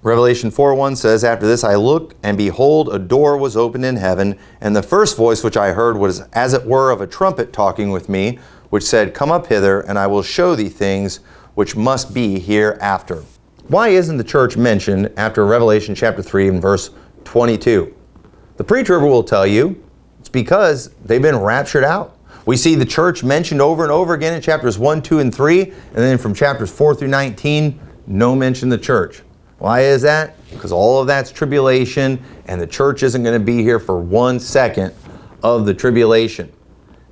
Revelation 4:1 says, "After this I looked, and behold, a door was opened in heaven, and the first voice which I heard was as it were of a trumpet talking with me, which said, Come up hither, and I will show thee things which must be hereafter." Why isn't the church mentioned after Revelation chapter 3 and verse 22? The Pre-Tribber will tell you it's because they've been raptured out. We see the church mentioned over and over again in chapters 1, 2, and 3, and then from chapters 4 through 19, no mention of the church. Why is that? Because all of that's tribulation, and the church isn't going to be here for 1 second of the tribulation.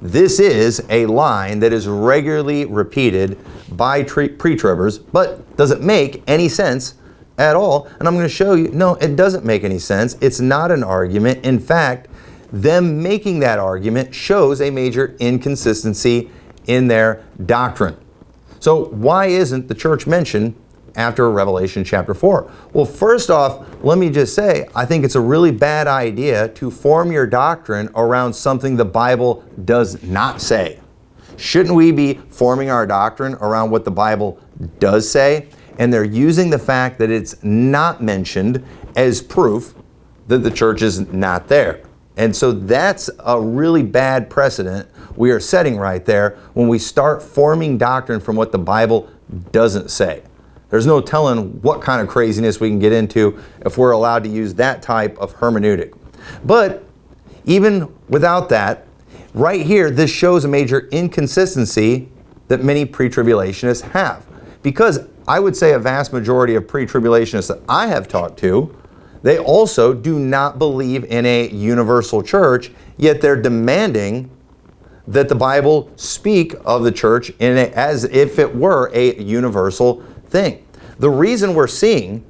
This is a line that is regularly repeated by pre-tribbers, but does it make any sense at all? And I'm going to show you, no, it doesn't make any sense. It's not an argument. In fact, them making that argument shows a major inconsistency in their doctrine. So why isn't the church mentioned after Revelation chapter 4? Well, first off, let me just say, I think it's a really bad idea to form your doctrine around something the Bible does not say. Shouldn't we be forming our doctrine around what the Bible does say? And they're using the fact that it's not mentioned as proof that the church is not there. And so that's a really bad precedent we are setting right there when we start forming doctrine from what the Bible doesn't say. There's no telling what kind of craziness we can get into if we're allowed to use that type of hermeneutic. But even without that, right here, this shows a major inconsistency that many pre-tribulationists have. Because I would say a vast majority of pre-tribulationists that I have talked to, they also do not believe in a universal church, yet they're demanding that the Bible speak of the church as if it were a universal thing. The reason we're seeing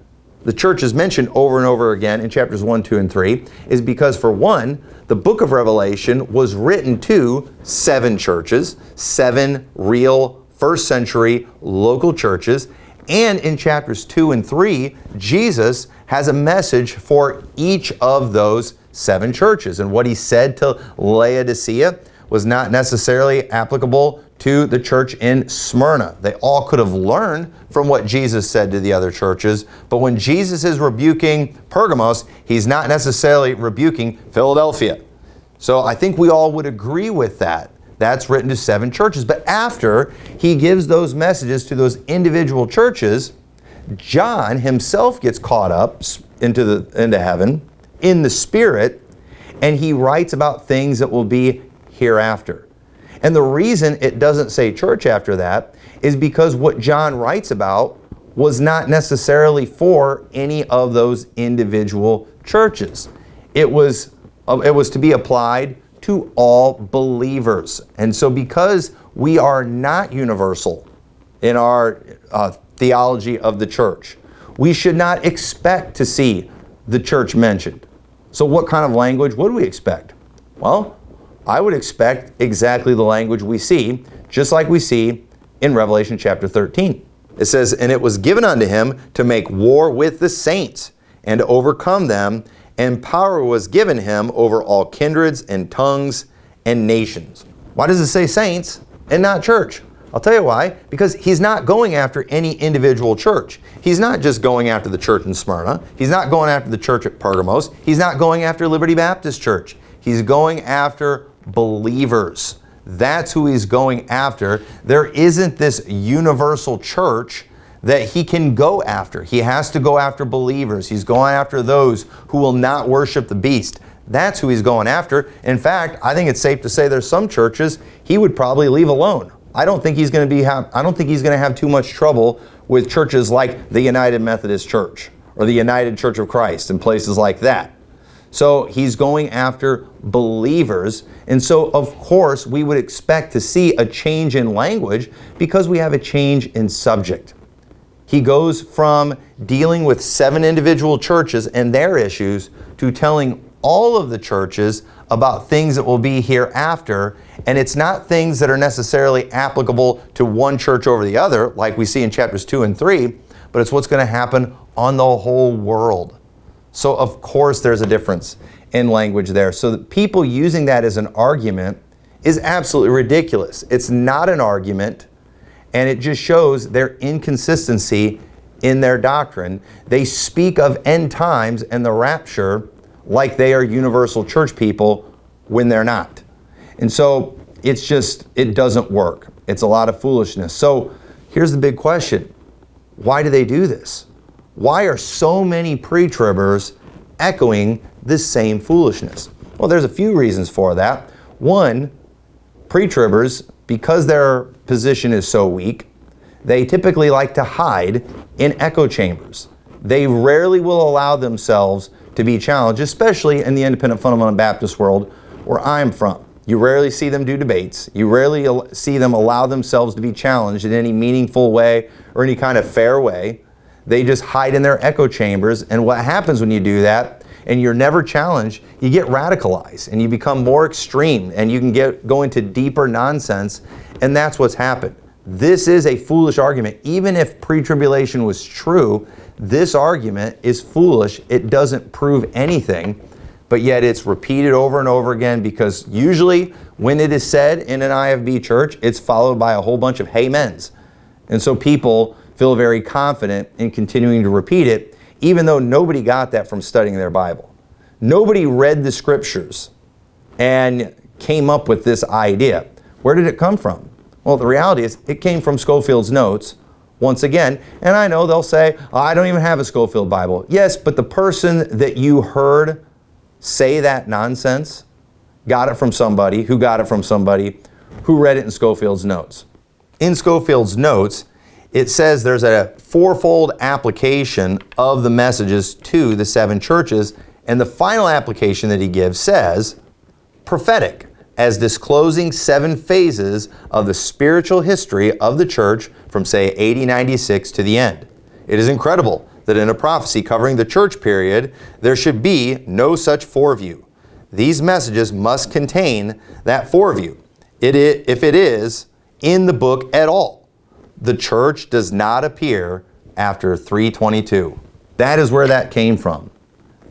the church is mentioned over and over again in chapters 1, 2, and 3 is because, for one, the book of Revelation was written to 7 churches, 7 real first century local churches, and in chapters 2 and 3, Jesus has a message for each of those 7 churches. And what he said to Laodicea was not necessarily applicable to the church in Smyrna. They all could have learned from what Jesus said to the other churches, but when Jesus is rebuking Pergamos, he's not necessarily rebuking Philadelphia. So I think we all would agree with that. That's written to 7 churches. But after he gives those messages to those individual churches, John himself gets caught up into heaven in the Spirit, and he writes about things that will be hereafter. And the reason it doesn't say church after that is because what John writes about was not necessarily for any of those individual churches. It was to be applied to all believers. And so because we are not universal in our theology of the church, we should not expect to see the church mentioned. So what kind of language would we expect? Well, I would expect exactly the language we see, just like we see in Revelation chapter 13. It says, "And it was given unto him to make war with the saints and to overcome them, and power was given him over all kindreds and tongues and nations." Why does it say saints and not church? I'll tell you why. Because he's not going after any individual church. He's not just going after the church in Smyrna. He's not going after the church at Pergamos. He's not going after Liberty Baptist Church. He's going after believers. That's who he's going after. There isn't this universal church that he can go after. He has to go after believers. He's going after those who will not worship the beast. That's who he's going after. In fact, I think it's safe to say there's some churches he would probably leave alone. I don't think he's going to have too much trouble with churches like the United Methodist Church or the United Church of Christ and places like that. So he's going after believers. And so, of course, we would expect to see a change in language because we have a change in subject. He goes from dealing with 7 individual churches and their issues to telling all of the churches about things that will be hereafter. And it's not things that are necessarily applicable to one church over the other, like we see in chapters 2 and 3, but it's what's going to happen on the whole world. So, of course, there's a difference in language there. So that people using that as an argument is absolutely ridiculous. It's not an argument, and it just shows their inconsistency in their doctrine. They speak of end times and the rapture like they are universal church people when they're not. And so it's just, it doesn't work. It's a lot of foolishness. So here's the big question. Why do they do this? Why are so many pre-tribbers echoing this same foolishness? Well, there's a few reasons for that. One, pre-tribbers, because their position is so weak, they typically like to hide in echo chambers. They rarely will allow themselves to be challenged, especially in the independent fundamental Baptist world where I'm from. You rarely see them do debates. You rarely see them allow themselves to be challenged in any meaningful way or any kind of fair way. They just hide in their echo chambers, and what happens when you do that and you're never challenged, you get radicalized and you become more extreme and you can go into deeper nonsense, and that's what's happened. This is a foolish argument. Even if pre-tribulation was true, this argument is foolish. It doesn't prove anything, but yet it's repeated over and over again, because usually when it is said in an IFB church, it's followed by a whole bunch of amens. And so people feel very confident in continuing to repeat it, even though nobody got that from studying their Bible. Nobody read the scriptures and came up with this idea. Where did it come from? Well, the reality is it came from Scofield's notes, once again. And I know they'll say, oh, I don't even have a Scofield Bible. Yes, but the person that you heard say that nonsense got it from somebody who got it from somebody who read it in Scofield's notes. In Scofield's notes, it says there's a fourfold application of the messages to the 7 churches, and the final application that he gives says, prophetic, as disclosing 7 phases of the spiritual history of the church from, say, AD 96 to the end. It is incredible that in a prophecy covering the church period, there should be no such foreview. These messages must contain that foreview, if it is in the book at all. The church does not appear after 322. That is where that came from.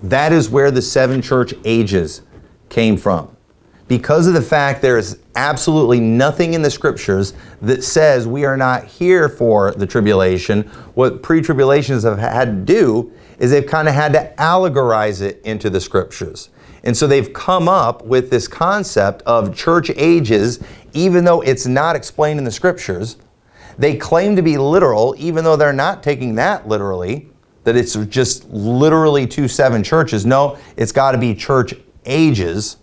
That is where the 7 church ages came from. Because of the fact there is absolutely nothing in the scriptures that says we are not here for the tribulation, what pre-tribulationists have had to do is they've kind of had to allegorize it into the scriptures. And so they've come up with this concept of church ages, even though it's not explained in the scriptures. They claim to be literal, even though they're not taking that literally, that it's just literally 2 7 churches. No, it's got to be church ages.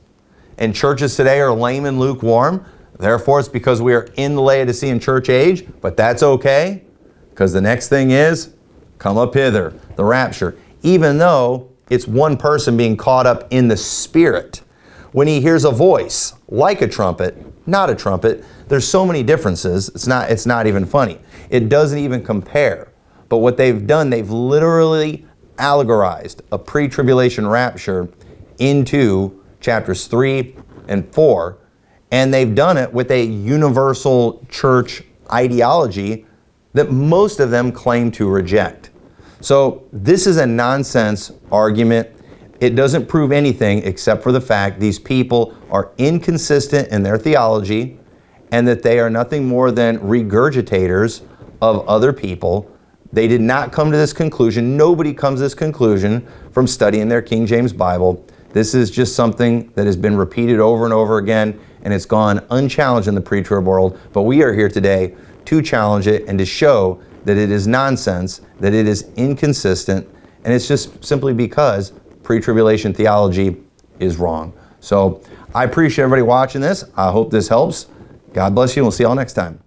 And churches today are lame and lukewarm. Therefore, it's because we are in the Laodicean church age, but that's okay, because the next thing is, come up hither, the rapture. Even though it's one person being caught up in the Spirit. When he hears a voice, like a trumpet, not a trumpet, there's so many differences, it's not even funny. It doesn't even compare. But what they've done, they've literally allegorized a pre-tribulation rapture into chapters 3 and 4, and they've done it with a universal church ideology that most of them claim to reject. So this is a nonsense argument. It doesn't prove anything except for the fact these people are inconsistent in their theology, and that they are nothing more than regurgitators of other people. They did not come to this conclusion. Nobody comes to this conclusion from studying their King James Bible. This is just something that has been repeated over and over again, and it's gone unchallenged in the pre-trib world. But we are here today to challenge it and to show that it is nonsense, that it is inconsistent, and it's just simply because pre-tribulation theology is wrong. So I appreciate everybody watching this. I hope this helps. God bless you, and we'll see you all next time.